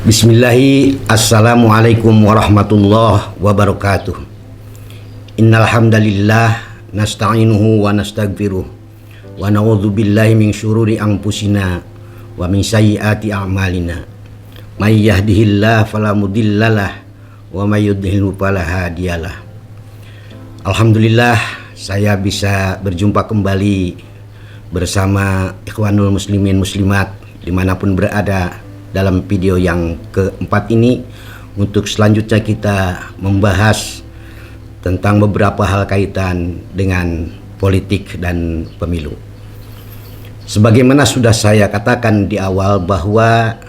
Bismillahi, assalamualaikum warahmatullahi wabarakatuh. Innal hamdalillah nasta'inuhu wa nastaghfiruh wa na'udzu billahi min syururi anfusina wa min sayyiati a'malina. May yahdihillahu fala mudhillalah wa may yudhlil fala hadiyalah. Alhamdulillah, saya bisa berjumpa kembali bersama ikhwanul muslimin muslimat dimanapun berada dalam video yang keempat ini, untuk selanjutnya kita membahas tentang beberapa hal kaitan dengan politik dan pemilu. Sebagaimana sudah saya katakan di awal bahwa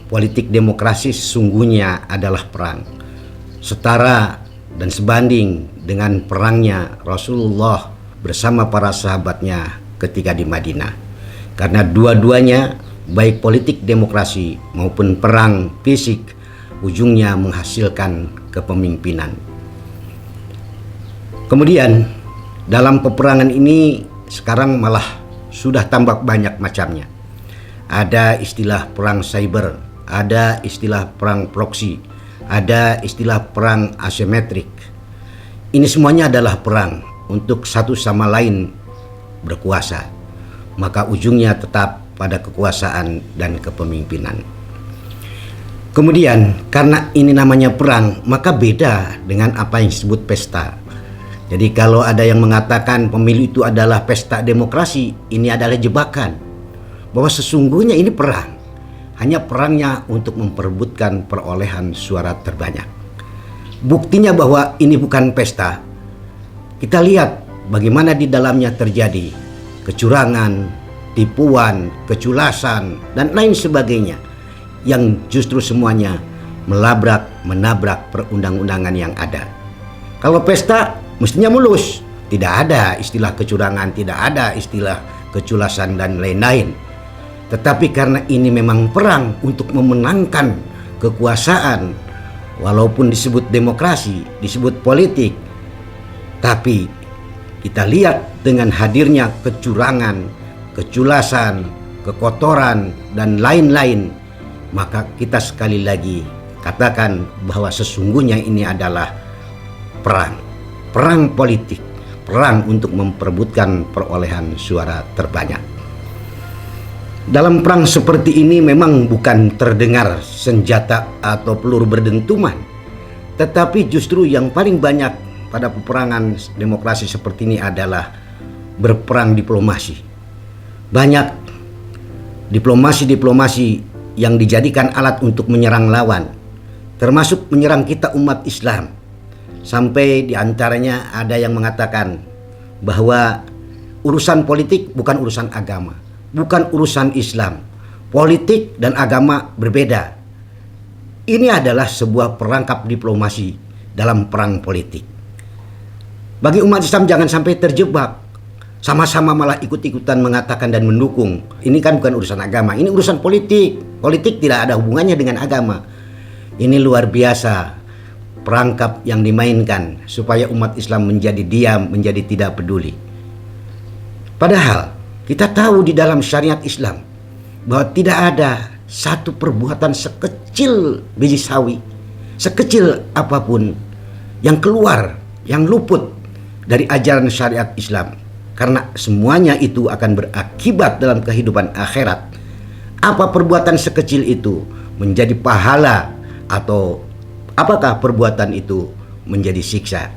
politik demokrasi sesungguhnya adalah perang, setara dan sebanding dengan perangnya Rasulullah bersama para sahabatnya ketika di Madinah. Karena dua-duanya, baik politik demokrasi maupun perang fisik, ujungnya menghasilkan kepemimpinan. Kemudian dalam peperangan ini sekarang malah sudah tambah banyak macamnya. Ada istilah perang cyber, ada istilah perang proksi, ada istilah perang asimetrik. Ini semuanya adalah perang untuk satu sama lain berkuasa, maka ujungnya tetap pada kekuasaan dan kepemimpinan. Kemudian karena ini namanya perang, maka beda dengan apa yang disebut pesta. Jadi kalau ada yang mengatakan pemilu itu adalah pesta demokrasi, ini adalah jebakan, bahwa sesungguhnya ini perang, hanya perangnya untuk memperebutkan perolehan suara terbanyak. Buktinya bahwa ini bukan pesta, kita lihat bagaimana di dalamnya terjadi kecurangan, tipuan, keculasan, dan lain sebagainya, yang justru semuanya menabrak perundang-undangan yang ada. Kalau pesta mestinya mulus, tidak ada istilah kecurangan, tidak ada istilah keculasan dan lain-lain. Tetapi karena ini memang perang untuk memenangkan kekuasaan, walaupun disebut demokrasi, disebut politik, tapi kita lihat dengan hadirnya kecurangan, keculasan, kekotoran, dan lain-lain, maka kita sekali lagi katakan bahwa sesungguhnya ini adalah perang politik, perang untuk memperebutkan perolehan suara terbanyak. Dalam perang seperti ini memang bukan terdengar senjata atau peluru berdentuman, tetapi justru yang paling banyak pada peperangan demokrasi seperti ini adalah berperang diplomasi. Banyak diplomasi yang dijadikan alat untuk menyerang lawan, termasuk menyerang kita umat Islam. Sampai diantaranya ada yang mengatakan bahwa urusan politik bukan urusan agama, bukan urusan Islam. Politik dan agama berbeda. Ini adalah sebuah perangkap diplomasi dalam perang politik. Bagi umat Islam jangan sampai terjebak, sama-sama malah ikut-ikutan mengatakan dan mendukung. Ini kan bukan urusan agama, ini urusan politik. Politik tidak ada hubungannya dengan agama. Ini luar biasa perangkap yang dimainkan supaya umat Islam menjadi diam, menjadi tidak peduli. Padahal kita tahu di dalam syariat Islam bahwa tidak ada satu perbuatan sekecil biji sawi, sekecil apapun, yang keluar, yang luput dari ajaran syariat Islam. Karena semuanya itu akan berakibat dalam kehidupan akhirat. Apa perbuatan sekecil itu menjadi pahala, atau apakah perbuatan itu menjadi siksa?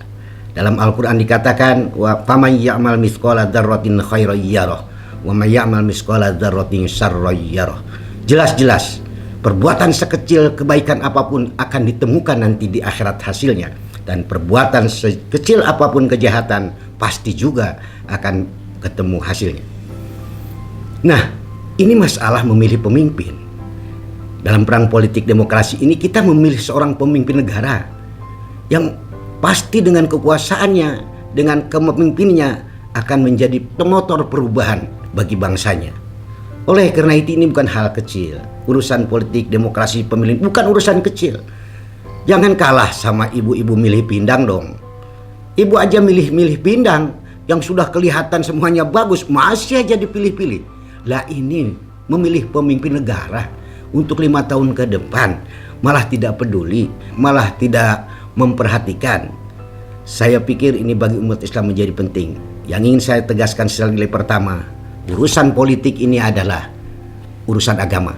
Dalam Al-Quran dikatakan, wa faman ya'mal mithqala dzarratin khairan yarah wa may ya'mal mithqala dzarratin syarran yarah. Jelas-jelas perbuatan sekecil kebaikan apapun akan ditemukan nanti di akhirat hasilnya, dan perbuatan sekecil apapun kejahatan pasti juga akan ketemu hasilnya. Nah, ini masalah memilih pemimpin. Dalam perang politik demokrasi ini kita memilih seorang pemimpin negara yang pasti dengan kekuasaannya, dengan kepemimpinannya akan menjadi pemotor perubahan bagi bangsanya. Oleh karena itu ini bukan hal kecil. Urusan politik demokrasi pemilihan bukan urusan kecil. Jangan kalah sama ibu-ibu milih pindang dong. Ibu aja milih-milih pindang yang sudah kelihatan semuanya bagus, masih aja dipilih-pilih. Lah ini memilih pemimpin negara, untuk 5 tahun ke depan, malah tidak peduli, malah tidak memperhatikan. Saya pikir ini bagi umat Islam menjadi penting. Yang ingin saya tegaskan sekali pertama, urusan politik ini adalah urusan agama.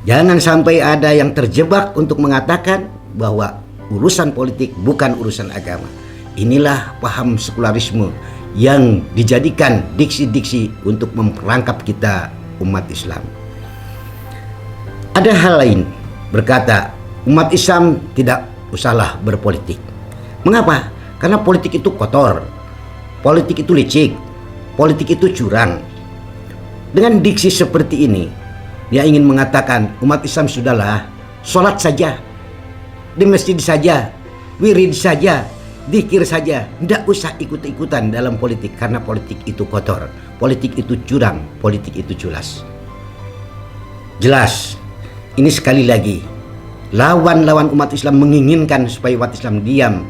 Jangan sampai ada yang terjebak untuk mengatakan bahwa urusan politik bukan urusan agama. Inilah paham sekularisme yang dijadikan diksi-diksi untuk memperangkap kita umat Islam. Ada hal lain berkata umat Islam tidak usahlah berpolitik. Mengapa? Karena politik itu kotor, politik itu licik, politik itu curang. Dengan diksi seperti ini, dia ingin mengatakan umat Islam sudahlah, sholat saja, di masjid saja, wirid saja, dzikir saja, tidak usah ikut-ikutan dalam politik, karena politik itu kotor, politik itu curang, politik itu culas. Jelas, ini sekali lagi, lawan-lawan umat Islam menginginkan supaya umat Islam diam,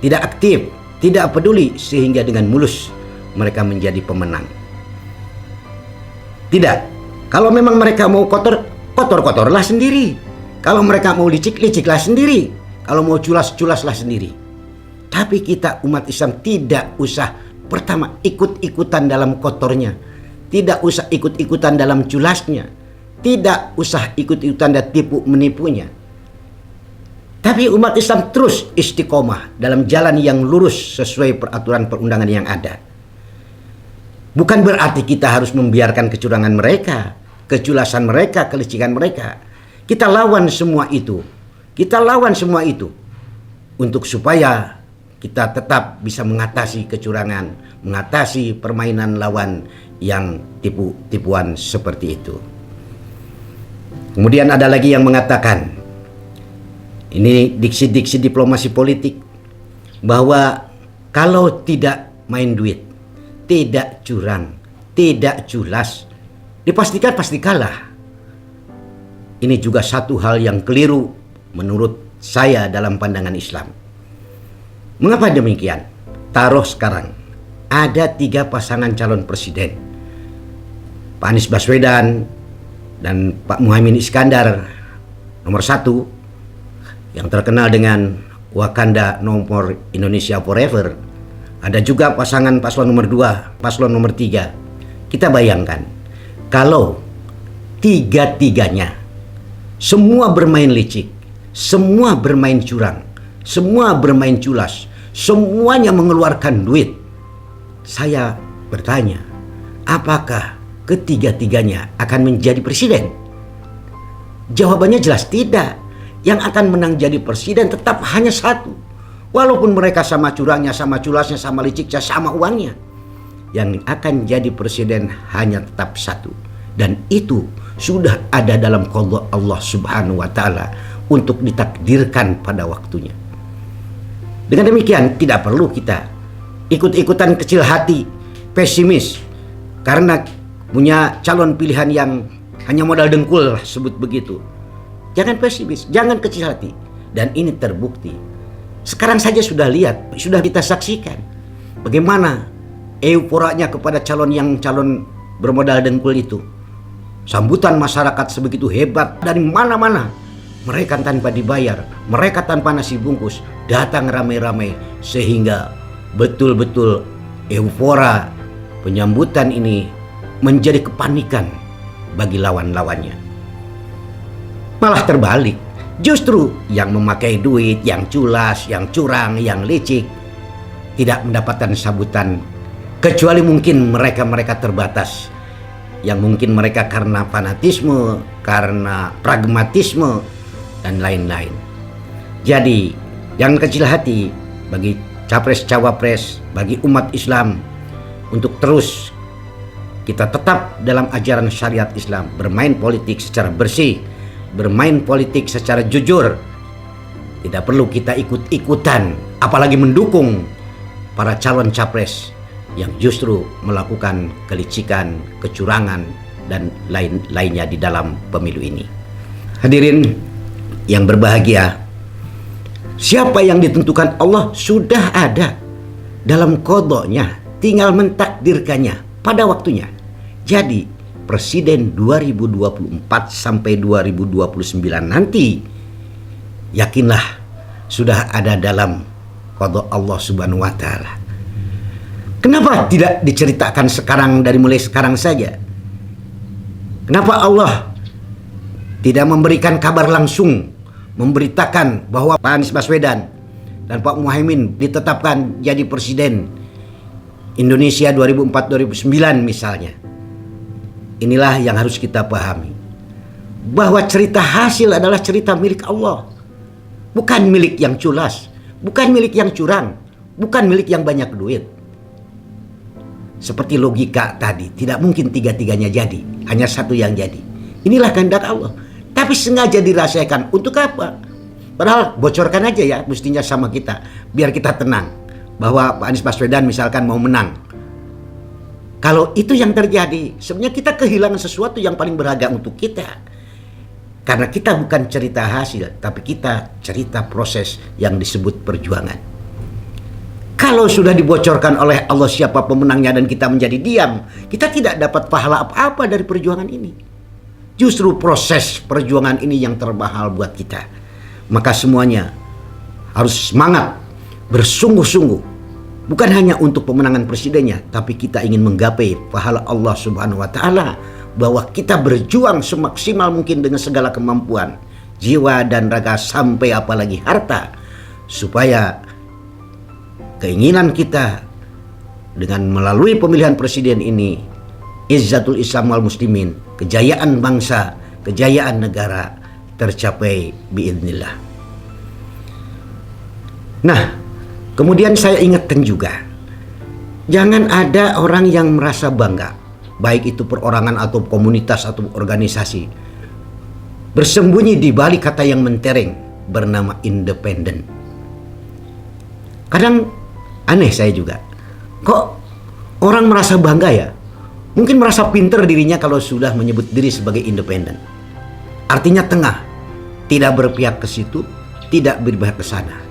tidak aktif, tidak peduli, sehingga dengan mulus mereka menjadi pemenang. Tidak, kalau memang mereka mau kotor, kotor-kotorlah sendiri. Kalau mereka mau licik, liciklah sendiri. Kalau mau culas, culaslah sendiri. Tapi kita umat Islam tidak usah pertama ikut-ikutan dalam kotornya, tidak usah ikut-ikutan dalam culasnya, tidak usah ikut-ikutan dan tipu menipunya. Tapi umat Islam terus istiqomah dalam jalan yang lurus sesuai peraturan perundangan yang ada. Bukan berarti kita harus membiarkan kecurangan mereka, keculasan mereka, kelicikan mereka. Kita lawan semua itu. Kita lawan semua itu untuk supaya kita tetap bisa mengatasi kecurangan, mengatasi permainan lawan yang tipu-tipuan seperti itu. Kemudian ada lagi yang mengatakan, ini diksi-diksi diplomasi politik, bahwa kalau tidak main duit, tidak curang, tidak culas, dipastikan pasti kalah. Ini juga satu hal yang keliru menurut saya dalam pandangan Islam. Mengapa demikian? Taruh sekarang ada 3 pasangan calon presiden, Pak Anies Baswedan dan Pak Muhaimin Iskandar nomor 1, yang terkenal dengan Wakanda Nomor Indonesia Forever. Ada juga pasangan paslon nomor 2, paslon nomor 3. Kita bayangkan kalau tiga-tiganya semua bermain licik, semua bermain curang, semua bermain culas, semuanya mengeluarkan duit. Saya bertanya, apakah ketiga-tiganya akan menjadi presiden? Jawabannya jelas tidak. Yang akan menang jadi presiden tetap hanya satu. Walaupun mereka sama curangnya, sama culasnya, sama liciknya, sama uangnya. Yang akan jadi presiden hanya tetap satu. Dan itu sudah ada dalam qadha Allah Subhanahu wa Ta'ala untuk ditakdirkan pada waktunya. Dengan demikian tidak perlu kita ikut-ikutan kecil hati, pesimis karena punya calon pilihan yang hanya modal dengkul, sebut begitu. Jangan pesimis, jangan kecil hati. Dan ini terbukti. Sekarang saja sudah lihat, sudah kita saksikan bagaimana euforianya kepada calon bermodal dengkul itu. Sambutan masyarakat sebegitu hebat dari mana-mana. Mereka tanpa dibayar, mereka tanpa nasi bungkus, datang ramai-ramai sehingga betul-betul euforia penyambutan ini menjadi kepanikan bagi lawan-lawannya. Malah terbalik, justru yang memakai duit, yang culas, yang curang, yang licik tidak mendapatkan sambutan, kecuali mungkin mereka-mereka terbatas, yang mungkin mereka karena fanatisme, karena pragmatisme, dan lain-lain. Jadi jangan kecil hati bagi capres-cawapres, bagi umat Islam untuk terus kita tetap dalam ajaran syariat Islam, bermain politik secara bersih, bermain politik secara jujur. Tidak perlu kita ikut-ikutan, apalagi mendukung para calon capres yang justru melakukan kelicikan, kecurangan, dan lain-lainnya di dalam pemilu ini. Hadirin yang berbahagia, siapa yang ditentukan Allah sudah ada dalam qadha-Nya, tinggal mentakdirkannya pada waktunya. Jadi presiden 2024 sampai 2029 nanti, yakinlah sudah ada dalam qada Allah Subhanahu wa taala. Kenapa tidak diceritakan sekarang, dari mulai sekarang saja? Kenapa Allah tidak memberikan kabar langsung, memberitakan bahwa Pak Anies Baswedan dan Pak Muhaimin ditetapkan jadi presiden Indonesia 2004-2009 misalnya? Inilah yang harus kita pahami, bahwa cerita hasil adalah cerita milik Allah, bukan milik yang culas, bukan milik yang curang, bukan milik yang banyak duit. Seperti logika tadi, tidak mungkin tiga-tiganya jadi, hanya satu yang jadi. Inilah kehendak Allah, tapi sengaja dirahasiakan. Untuk apa? Padahal bocorkan aja ya mestinya sama kita, biar kita tenang bahwa Pak Anies Baswedan misalkan mau menang. Kalau itu yang terjadi, sebenarnya kita kehilangan sesuatu yang paling berharga untuk kita. Karena kita bukan cerita hasil, tapi kita cerita proses yang disebut perjuangan. Kalau sudah dibocorkan oleh Allah siapa pemenangnya dan kita menjadi diam, kita tidak dapat pahala apa-apa dari perjuangan ini. Justru proses perjuangan ini yang termahal buat kita. Maka semuanya harus semangat, bersungguh-sungguh. Bukan hanya untuk pemenangan presidennya, tapi kita ingin menggapai pahala Allah Subhanahu wa taala, bahwa kita berjuang semaksimal mungkin dengan segala kemampuan, jiwa dan raga sampai apalagi harta, supaya keinginan kita dengan melalui pemilihan presiden ini, izzatul Islam wal muslimin, kejayaan bangsa, kejayaan negara tercapai biidznillah. Nah, kemudian saya ingatkan juga, jangan ada orang yang merasa bangga, baik itu perorangan atau komunitas atau organisasi, bersembunyi di balik kata yang mentereng bernama independen. Kadang aneh saya juga, kok orang merasa bangga ya? Mungkin merasa pinter dirinya kalau sudah menyebut diri sebagai independen. Artinya tengah, tidak berpihak ke situ, tidak berpihak ke sana.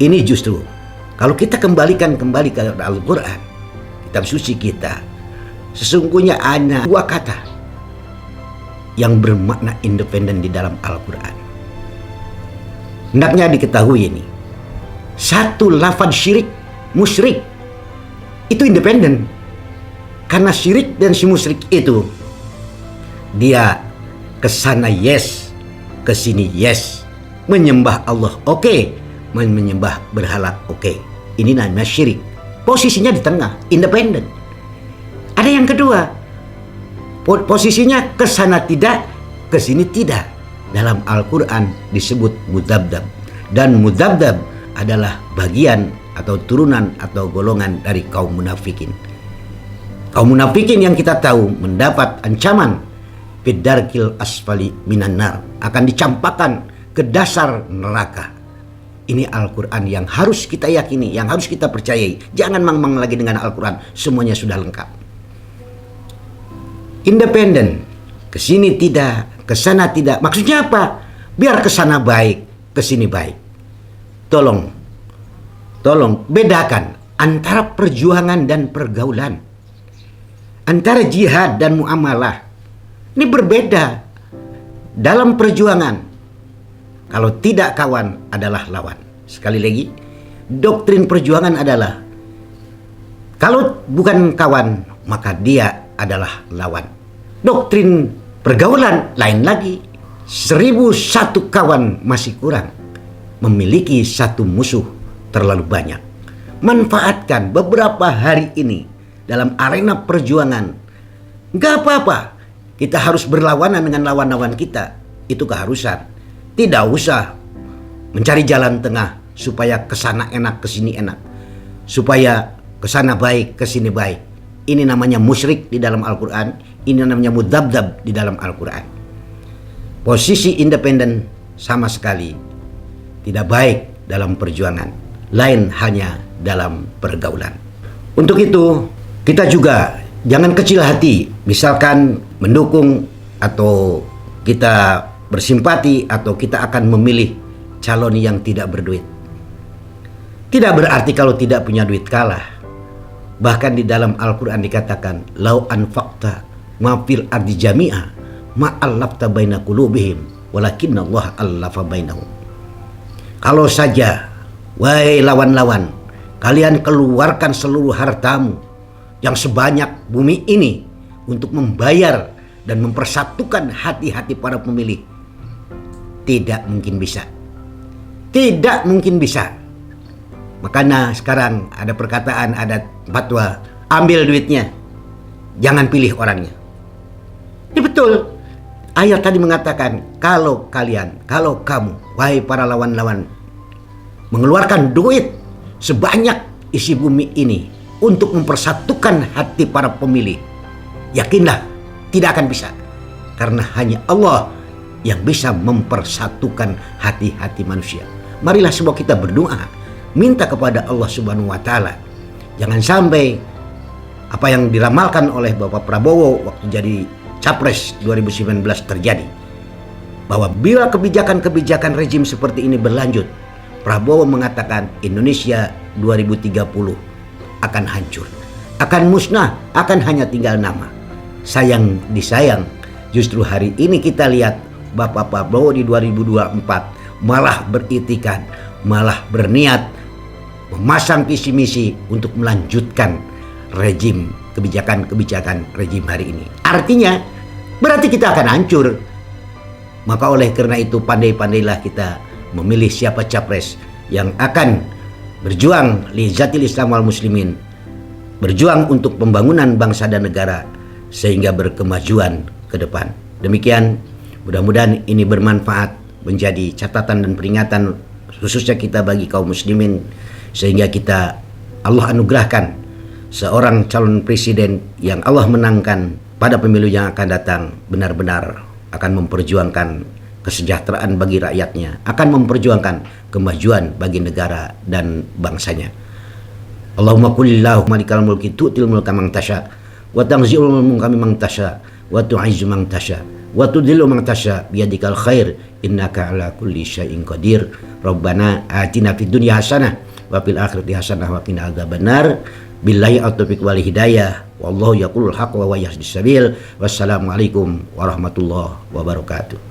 Ini justru kalau kita kembali ke Al-Quran, kitab suci kita, sesungguhnya ada dua kata yang bermakna independen di dalam Al-Quran. Hendaknya diketahui ini. Satu, lafaz syirik, musyrik, itu independen. Karena syirik dan si musyrik itu, dia kesana yes, kesini yes. Menyembah Allah oke, menyembah berhala oke. Ini namanya syirik. Posisinya di tengah, independen. Ada yang kedua, posisinya kesana tidak, kesini tidak. Dalam Al-Quran disebut mudabdab. Dan mudabdab adalah bagian atau turunan atau golongan dari kaum munafikin. Kaum munafikin yang kita tahu mendapat ancaman fiddarkil asfali minan nar, akan dicampakkan ke dasar neraka. Ini Al-Quran yang harus kita yakini, yang harus kita percayai. Jangan mang-mang lagi dengan Al-Quran, semuanya sudah lengkap. Independen, kesini tidak, kesana tidak. Maksudnya apa? Biar kesana baik, kesini baik. Tolong bedakan antara perjuangan dan pergaulan, antara jihad dan muamalah. Ini berbeda. Dalam perjuangan, kalau tidak kawan adalah lawan. Sekali lagi, doktrin perjuangan adalah kalau bukan kawan maka dia adalah lawan. Doktrin pergaulan lain lagi. 1001 kawan masih kurang. Memiliki satu musuh terlalu banyak. Manfaatkan beberapa hari ini dalam arena perjuangan. Gak apa-apa, kita harus berlawanan dengan lawan-lawan kita. Itu keharusan. Tidak usah mencari jalan tengah supaya kesana enak, kesini enak, supaya kesana baik, kesini baik. Ini namanya musyrik di dalam Al-Quran. Ini namanya mudabdab di dalam Al-Quran. Posisi independen sama sekali tidak baik dalam perjuangan, lain hanya dalam pergaulan. Untuk itu, kita juga jangan kecil hati, misalkan mendukung atau kita bersimpati atau kita akan memilih calon yang tidak berduit. Tidak berarti kalau tidak punya duit kalah. Bahkan di dalam Al-Quran dikatakan, lau anfaqta ma fil ardi jami'a ma allafta baina qulubihim walakinna Allah allafa bainahum. Kalau saja, wahai lawan-lawan, kalian keluarkan seluruh hartamu yang sebanyak bumi ini untuk membayar dan mempersatukan hati-hati para pemilih, tidak mungkin bisa. Tidak mungkin bisa. Makanya sekarang ada perkataan, ada fatwa, ambil duitnya, jangan pilih orangnya. Ini betul. Ayat tadi mengatakan, kalau kamu, wahai para lawan-lawan, mengeluarkan duit sebanyak isi bumi ini untuk mempersatukan hati para pemilih, yakinlah tidak akan bisa. Karena hanya Allah yang bisa mempersatukan hati-hati manusia. Marilah semua kita berdoa, minta kepada Allah Subhanahu wa Ta'ala, jangan sampai apa yang diramalkan oleh Bapak Prabowo waktu jadi Capres 2019 terjadi. Bahwa bila kebijakan-kebijakan rezim seperti ini berlanjut, Prabowo mengatakan Indonesia 2030 akan hancur, akan musnah, akan hanya tinggal nama. Sayang disayang, justru hari ini kita lihat Bapak Prabowo di 2024 malah beritikan, malah berniat memasang visi misi untuk melanjutkan rezim kebijakan-kebijakan rezim hari ini. Artinya berarti kita akan hancur. Maka oleh karena itu pandai-pandailah kita memilih siapa capres yang akan berjuang li zatil Islam wal muslimin, berjuang untuk pembangunan bangsa dan negara sehingga berkemajuan ke depan. Demikian, mudah-mudahan ini bermanfaat, menjadi catatan dan peringatan khususnya kita bagi kaum muslimin, sehingga kita Allah anugerahkan seorang calon presiden yang Allah menangkan pada pemilu yang akan datang benar-benar akan memperjuangkan kesejahteraan bagi rakyatnya, akan memperjuangkan kemajuan bagi negara dan bangsanya. Allahumma kulillahu malikal mulki tu'til mulka man tasha wa tanzi'ul mulka mimman tasha wa tu'izzu man tasha wa tudhillu man tasha biyadikal khair innaka ala kulli syai'in qadir. Rabbana atina fid dunya hasanah wa fil akhirati hasanah wa qina adzabannar. Billahi at-taufiq wal hidayah. Wallahu yaqulul haqq wa yahdis sabil. Wassalamualaikum warahmatullahi wabarakatuh.